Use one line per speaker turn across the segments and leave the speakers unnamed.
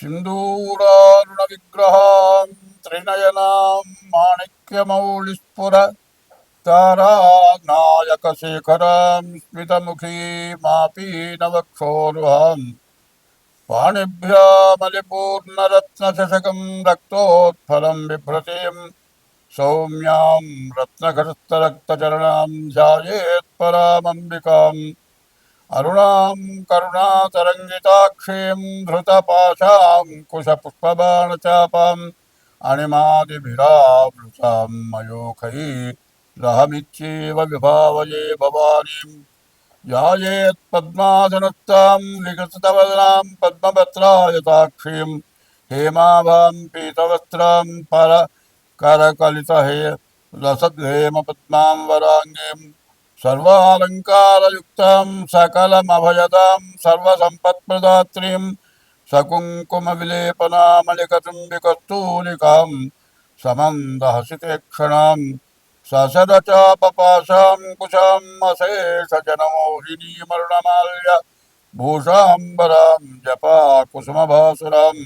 सिन्दूरारुणविग्रहां त्रिनयनां माणिक्यमौलिस्फुर तारानायकशेखरां स्मितमुखीमापीनवक्षोरुहां पाणिभ्यामलिपूर्णरत्नचषकं रक्तोत्फलं बिभ्रतीं सौम्यां रत्नघटस्थरक्तचरणां ध्यायेत्परामम्बिकाम् अरुणां करुणातरङ्गिताक्षीं धृतपाशाङ्कुशपुष्पबाणचापाम् अणिमादिभिरावृतां मयूखैरहमित्येव विभावये भवानीं ध्यायेत्पद्मासनस्तां विकसितवदनां पद्मपत्रायताक्षीं हेमाभां पीतवस्त्रां करकलितहे लसद्हेमपद्मां वराङ्गीं सर्वालङ्कारयुक्तां सकलमभयदां सर्वसम्पत्प्रदात्रीं सकुङ्कुमविलेपनामलिकचुम्बिकस्तूलिकां समन्दहसितेक्षणां ससदचापपाशां कुशां अशेषजनमोहिनीमरुणमाल्य भूषाम्बरां जपा कुसुमभासुरां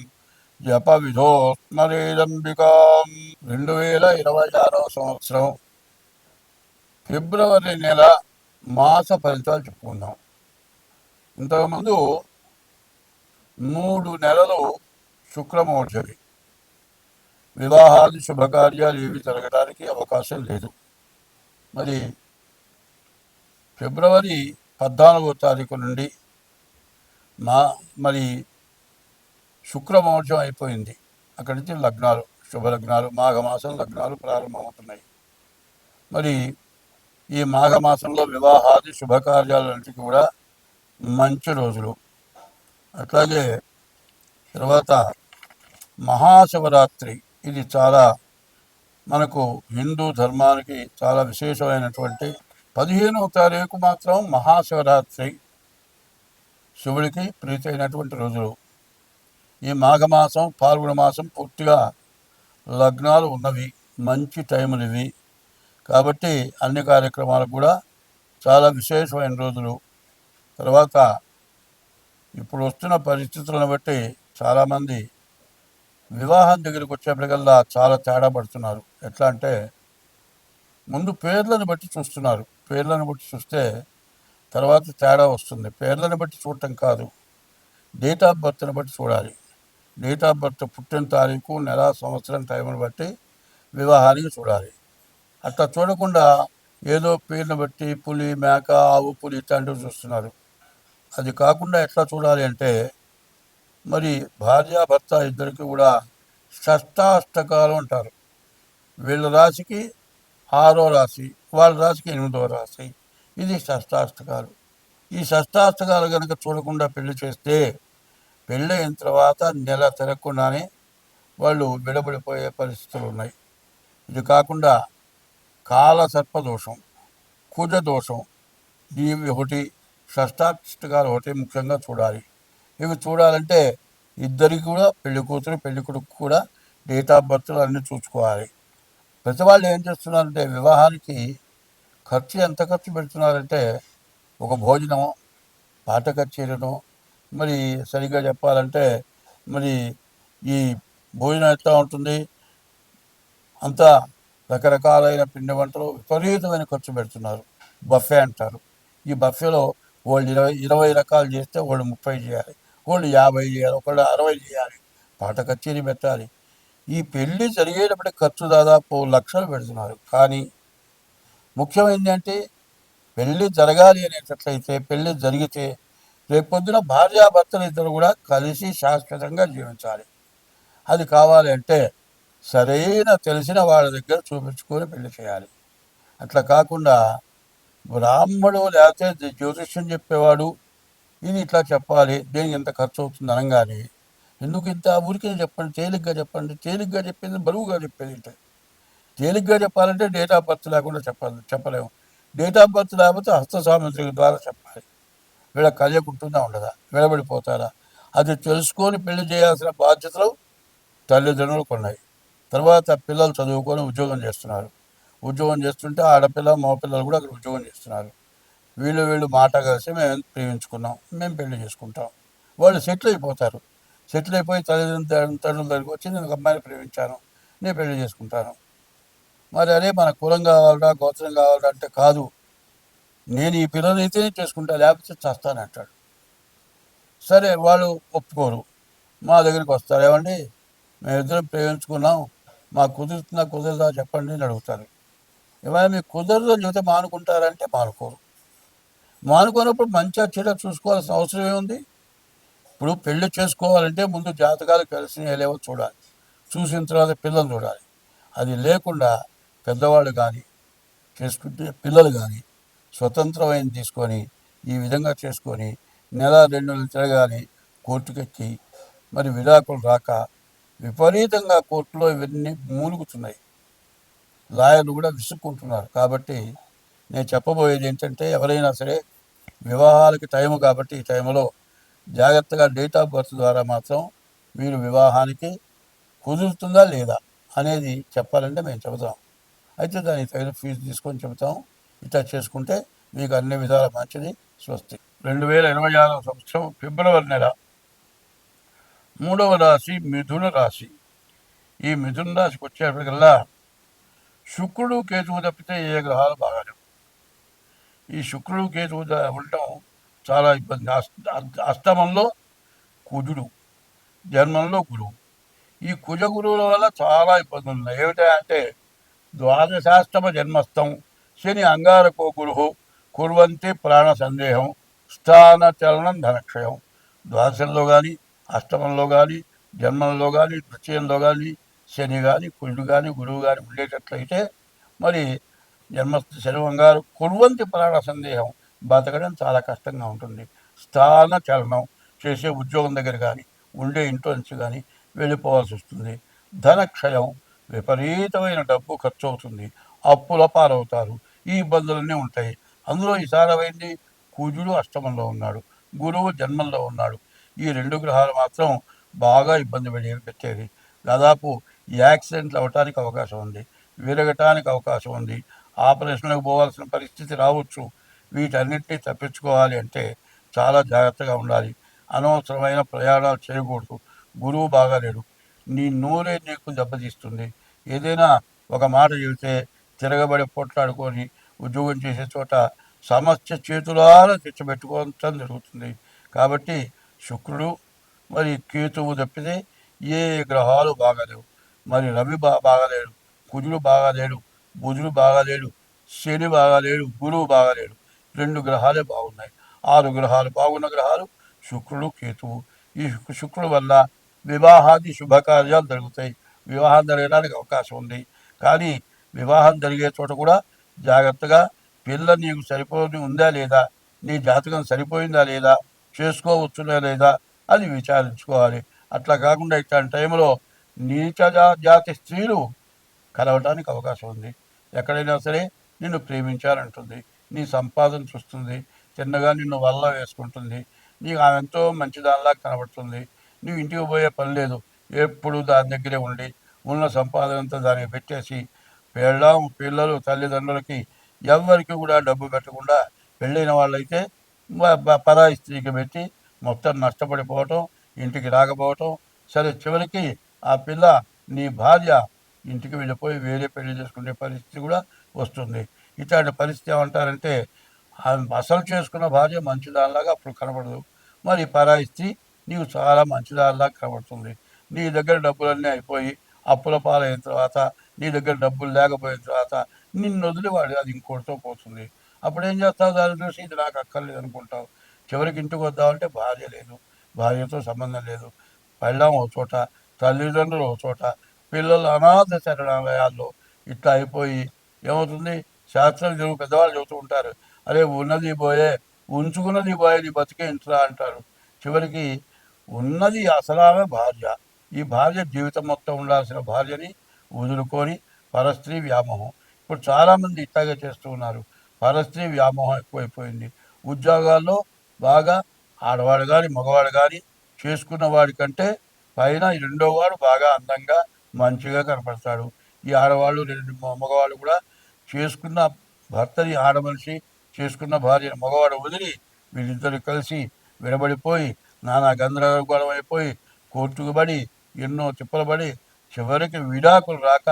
జప విధోస్మరేదంబికాం. 2026 సంవత్సరం ఫిబ్రవరి నెల మాస ఫలితాలు చెప్పుకుందాం. ఇంతకుముందు 3 నెలలు శుక్రమోర్జవి, వివాహాది శుభకార్యాలు ఏవి జరగడానికి అవకాశం లేదు. మరి ఫిబ్రవరి 14వ తారీఖు నుండి మరి శుక్రమోర్జం అయిపోయింది. అక్కడి నుంచి లగ్నాలు, శుభలగ్నాలు, మాఘమాసం లగ్నాలు ప్రారంభమవుతున్నాయి. మరి ఈ మాఘమాసంలో వివాహాది శుభకార్యాలన్నిటికీ కూడా మంచి రోజులు. అట్లాగే తర్వాత మహాశివరాత్రి, ఇది చాలా మనకు హిందూ ధర్మానికి చాలా విశేషమైనటువంటి 15వ తారీఖు మాత్రం మహాశివరాత్రి, శివుడికి ప్రీతి అయినటువంటి రోజులు. ఈ మాఘమాసం, పాల్గొన మాసం పూర్తిగా లగ్నాలు ఉన్నవి, మంచి టైములు ఇవి. కాబట్టి అన్ని కార్యక్రమాలకు కూడా చాలా విశేషమైన రోజులు. తర్వాత ఇప్పుడు వస్తున్న పరిస్థితులను బట్టి చాలామంది వివాహం దగ్గరికి వచ్చేప్పటికల్లా చాలా తేడా పడుతున్నారు. ఎట్లా అంటే ముందు పేర్లను బట్టి చూస్తున్నారు. పేర్లను బట్టి చూస్తే తర్వాత తేడా వస్తుంది. పేర్లను బట్టి చూడటం కాదు, డేట్ ఆఫ్ బర్త్ని బట్టి చూడాలి. డేట్ ఆఫ్ బర్త్, పుట్టిన తారీఖు, నెల, సంవత్సరం, టైంను బట్టి వివాహానికి చూడాలి. అట్లా చూడకుండా ఏదో పేరును బట్టి పులి, మేక, ఆవు, పులి ఇట్లాంటివి చూస్తున్నారు. అది కాకుండా ఎట్లా చూడాలి అంటే, మరి భార్యాభర్త ఇద్దరికి కూడా షష్టాష్టకాలు అంటారు. వీళ్ళ రాశికి 6వ రాశి, వాళ్ళ రాశికి 8వ రాశి, ఇది షష్టాష్టకాలు. ఈ షష్టాష్టకాలు కనుక చూడకుండా పెళ్లి చేస్తే పెళ్ళైన తర్వాత నెల తిరగకుండానే వాళ్ళు విడబడిపోయే పరిస్థితులు ఉన్నాయి. ఇది కాకుండా కాల సర్పదోషం, కుజ దోషం, ఇవి ఒకటి, షష్టాష్టకాలు ఒకటి ముఖ్యంగా చూడాలి. ఇవి చూడాలంటే ఇద్దరికి కూడా, పెళ్లి కూతురు పెళ్లి కొడుకు కూడా డేట్ ఆఫ్ బర్త్లు అన్నీ చూసుకోవాలి. ప్రతి వాళ్ళు ఏం చేస్తున్నారంటే వివాహానికి ఖర్చు ఎంత ఖర్చు పెడుతున్నారంటే, ఒక భోజనం, పాట కచేరీను, మరి సరిగ్గా చెప్పాలంటే మరి ఈ భోజనం ఎట్లా ఉంటుంది, అంతా రకరకాలైన పిండి వంటలు విపరీతమైన ఖర్చు పెడుతున్నారు. బఫే అంటారు. ఈ బఫేలో వాళ్ళు 20 రకాలు చేస్తే వాళ్ళు 30 చేయాలి, వాళ్ళు 50 చేయాలి, ఒకళ్ళు 60 చేయాలి, పాట కచేరీ పెట్టాలి. ఈ పెళ్ళి జరిగేటప్పటికి ఖర్చు దాదాపు లక్షలు పెడుతున్నారు. కానీ ముఖ్యమైనది అంటే పెళ్ళి జరగాలి అనేటట్లయితే, పెళ్ళి జరిగితే రేపొద్దున భార్యాభర్తలు ఇద్దరు కూడా కలిసి శాశ్వతంగా జీవించాలి. అది కావాలి అంటే సరైన తెలిసిన వాళ్ళ దగ్గర చూపించుకొని పెళ్లి చేయాలి. అట్లా కాకుండా బ్రాహ్మడు లేకపోతే జ్యోతిష్యం చెప్పేవాడు ఇది ఇట్లా చెప్పాలి, దేనికి ఎంత ఖర్చు అవుతుంది అనగానే, ఎందుకు ఇంత ఊరికే చెప్పండి, తేలిగ్గా చెప్పండి. తేలిగ్గా చెప్పింది బరువుగా చెప్పేది అంటే, తేలిగ్గా చెప్పాలంటే డేట్ ఆఫ్ బర్త్ లేకుండా చెప్పలేము. డేట్ ఆఫ్ బర్త్ లేకపోతే హస్త సాముద్రిక ద్వారా చెప్పాలి. వీళ్ళ కలియకుంటుందా ఉండదా, విడబడిపోతారా, అది తెలుసుకొని పెళ్లి చేయాల్సిన బాధ్యతలు తల్లిదండ్రులకు ఉన్నాయి. తర్వాత పిల్లలు చదువుకొని ఉద్యోగం చేస్తున్నారు. ఉద్యోగం చేస్తుంటే ఆడపిల్ల మగపిల్లలు కూడా అక్కడ ఉద్యోగం చేస్తున్నారు. వీళ్ళు మాట కలిసి మేము ప్రేమించుకున్నాం, మేము పెళ్లి చేసుకుంటాం, వాళ్ళు సెటిల్ అయిపోతారు. సెటిల్ అయిపోయి తల్లిదండ్రుల దగ్గరికి వచ్చి నేను ఒక అమ్మాయిని ప్రేమించాను, నేను పెళ్లి చేసుకుంటాను. మరి అదే మన కులం కావాలరా, గోత్రం కావాలరా అంటే కాదు, నేను ఈ పిల్లలైతేనే చేసుకుంటా, లేకపోతే చేస్తానంటాడు. సరే వాళ్ళు ఒప్పుకోరు, మా దగ్గరికి వస్తారు. ఏమండి, మేమిద్దరం ప్రేమించుకున్నాం, మాకు కుదురుతుందా కుదరదా చెప్పండి అని అడుగుతారు. ఇవాళ మీకు కుదరదు చెబితే మానుకుంటారంటే మానుకోరు. మానుకున్నప్పుడు మంచిగా చెడ్డ చూసుకోవాల్సిన అవసరం ఏముంది? ఇప్పుడు పెళ్లి చేసుకోవాలంటే ముందు జాతకాలు కలిసి లేవో చూడాలి, చూసిన తర్వాత పిల్లలు చూడాలి. అది లేకుండా పెద్దవాళ్ళు కానీ చేసుకుంటే పిల్లలు కానీ స్వతంత్రమైన తీసుకొని ఈ విధంగా చేసుకొని నెల 2 నెలలు తిరగాలి, కోర్టుకెక్కి మరి విడాకులు రాక విపరీతంగా కోర్టులో ఇవన్నీ మూలుగుతున్నాయి. లాయర్లు కూడా విసుక్కుంటున్నారు. కాబట్టి నేను చెప్పబోయేది ఏంటంటే, ఎవరైనా సరే వివాహాలకి టైము కాబట్టి ఈ టైంలో జాగ్రత్తగా డేట్ ఆఫ్ బర్త్ ద్వారా మాత్రం మీరు వివాహానికి కుదురుతుందా లేదా అనేది చెప్పాలంటే మేము చెబుతాం. అయితే దానికి తగిన ఫీజు తీసుకొని చెబుతాం. ఇట్లా చేసుకుంటే మీకు అన్ని విధాల మంచిది. స్వస్తి. 2026 సంవత్సరం ఫిబ్రవరి నెల 3వ రాశి మిథున రాశి. ఈ మిథున రాశికి వచ్చేప్పటికల్లా శుక్రుడు కేతువు తప్పితే ఏ గ్రహాలు బాగాలేవు. ఈ శుక్రుడు కేతువు ఉండటం చాలా ఇబ్బంది. అష్టమంలో కుజుడు, జన్మంలో గురువు. ఈ కుజ గురువుల వల్ల చాలా ఇబ్బందులు ఉన్నాయి. ఏమిటంటే ద్వాదశాష్టమ జన్మస్థం శని అంగారకో గురు కుర్వంతి ప్రాణ సందేహం స్థాన చలనం ధనక్షయం. ద్వాదశంలో కానీ, అష్టమంలో కానీ, జన్మంలో కానీ, ద్వితీయంలో కానీ శని కానీ, కుజుడు కానీ, గురువు కానీ ఉండేటట్లయితే మరి జన్మస్థ శని అంగారు కుర్వంతి ప్రాణ సందేహం, బతకడం చాలా కష్టంగా ఉంటుంది. స్థాన చలనం, చేసే ఉద్యోగం దగ్గర కానీ, ఉండే ఇంట్లో నుంచి కానీ వెళ్ళిపోవాల్సి వస్తుంది. ధనక్షయం, విపరీతమైన డబ్బు ఖర్చు అవుతుంది, అప్పుల పాలవుతారు. ఈ ఇబ్బందులన్నీ ఉంటాయి. అందులో ఈసారమైంది కుజుడు అష్టమంలో ఉన్నాడు, గురువు జన్మంలో ఉన్నాడు. ఈ 2 గ్రహాలు మాత్రం బాగా ఇబ్బంది పెట్టేది. దాదాపు యాక్సిడెంట్లు అవ్వటానికి అవకాశం ఉంది, విరగటానికి అవకాశం ఉంది, ఆపరేషన్లకు పోవాల్సిన పరిస్థితి రావచ్చు. వీటన్నిటినీ తప్పించుకోవాలి అంటే చాలా జాగ్రత్తగా ఉండాలి. అనవసరమైన ప్రయాణాలు చేయకూడదు. గురువు బాగాలేడు, నీ నోరే నీకు దెబ్బతీస్తుంది. ఏదైనా ఒక మాట చెబితే తిరగబడి పొట్లాడుకొని ఉద్యోగం చేసే చోట సమస్య చేతులారా తెచ్చిపెట్టుకోవడం జరుగుతుంది. కాబట్టి శుక్రుడు మరి కేతువు తప్పితే ఏ గ్రహాలు బాగాలేవు. మరి రవి బాగాలేడు, కుజుడు బాగాలేడు, బుధుడు బాగాలేడు, శని బాగాలేడు, గురువు బాగాలేడు. 2 గ్రహాలే బాగున్నాయి. 6 గ్రహాలు బాగున్న గ్రహాలు శుక్రుడు, కేతువు. ఈ శుక్రుడు వల్ల వివాహాది శుభకార్యాలు జరుగుతాయి, వివాహం జరగడానికి అవకాశం ఉంది. కానీ వివాహం జరిగే చోట కూడా జాగ్రత్తగా పిల్ల నీకు సరిపోయి ఉందా లేదా, నీ జాతకం సరిపోయిందా లేదా, చేసుకోవచ్చునా లేదా అది విచారించుకోవాలి. అట్లా కాకుండా ఇట్లాంటి టైంలో నీచ జాతి స్త్రీలు కలవటానికి అవకాశం ఉంది. ఎక్కడైనా సరే నిన్ను ప్రేమించాలంటుంది, నీ సంపాదన చూస్తుంది, చిన్నగా నిన్ను వల్ల వేసుకుంటుంది, నీకు ఆమె ఎంతో మంచిదానిలా కనబడుతుంది. నువ్వు ఇంటికి పోయే పని లేదు, ఎప్పుడు దాని దగ్గరే ఉండి ఉన్న సంపాదన అంతా దానికి పెట్టేసి పెళ్ళాం పిల్లలు తల్లిదండ్రులకి ఎవరికి కూడా డబ్బు పెట్టకుండా పెళ్ళైన వాళ్ళైతే పరాయి స్త్రీకి పెట్టి మొత్తం నష్టపడిపోవటం, ఇంటికి రాకపోవటం. సరే చివరికి ఆ పిల్ల నీ భార్య ఇంటికి వెళ్ళిపోయి వేరే పెళ్లి చేసుకునే పరిస్థితి కూడా వస్తుంది. ఇట్లాంటి పరిస్థితి ఏమంటారంటే అసలు చేసుకున్న భార్య మంచిదానిలాగా అప్పుడు కనబడదు, మరి పరాయి స్త్రీ నీకు చాలా మంచిదానిలాగా కనబడుతుంది. నీ దగ్గర డబ్బులన్నీ అయిపోయి అప్పుల పాలైన తర్వాత, నీ దగ్గర డబ్బులు లేకపోయిన తర్వాత నిన్ను వదిలి వాడు అది ఇంకోటితో పోతుంది. అప్పుడు ఏం చేస్తావు? దాన్ని చూసి ఇది నాకు అక్కర్లేదు అనుకుంటావు. చివరికి ఇంటికి వద్దామంటే భార్య లేదు, భార్యతో సంబంధం లేదు, పెళ్ళాం ఒక చోట, తల్లిదండ్రులు ఒక చోట, పిల్లలు అనాథ శరణాలయాల్లో. ఇట్లా అయిపోయి ఏమవుతుంది? శాస్త్రం పెద్దవాళ్ళు చెబుతూ ఉంటారు, అరే ఉన్నది పోయే ఉంచుకున్నది పోయే నీ బతికే ఇంట్రా అంటారు. చివరికి ఉన్నది అసలామే భార్య. ఈ భార్య జీవితం మొత్తం ఉండాల్సిన భార్యని వదులుకొని పరస్త్రీ వ్యామోహం. ఇప్పుడు చాలామంది ఇట్లాగే చేస్తూ ఉన్నారు. పరస్త్రీ వ్యామోహం ఎక్కువైపోయింది. ఉద్యోగాల్లో బాగా ఆడవాడు కానీ మగవాడు కానీ చేసుకున్న వాడి కంటే పైన ఈ రెండో వాడు బాగా అందంగా మంచిగా కనపడతాడు. ఈ ఆడవాళ్ళు మగవాళ్ళు కూడా చేసుకున్న భర్తని ఆడమనిషి, చేసుకున్న భార్యని మగవాడు వదిలి వీళ్ళిద్దరు కలిసి విడబడిపోయి నానా గందరగోళం అయిపోయి కోర్టుకు పడి ఎన్నో తిప్పలు పడి చివరికి విడాకులు రాక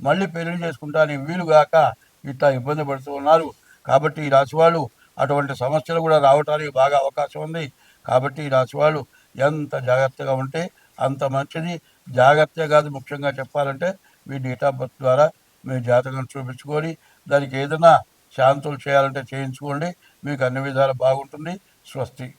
మళ్ళీ పెళ్లి చేసుకుంటానికి వీలుగాక ఇట్లా ఇబ్బంది పడుతూ ఉన్నారు. కాబట్టి ఈ రాశి వాళ్ళు అటువంటి సమస్యలు కూడా రావడానికి బాగా అవకాశం ఉంది. కాబట్టి ఈ రాశి వాళ్ళు ఎంత జాగ్రత్తగా ఉంటే అంత మంచిది. జాగ్రత్త కాదు, ముఖ్యంగా చెప్పాలంటే మీ డేట్ ఆఫ్ బర్త్ ద్వారా మీ జాతకం చూపించుకొని దానికి ఏదైనా శాంతులు చేయాలంటే చేయించుకోండి. మీకు అన్ని విధాలు బాగుంటుంది. స్వస్తి.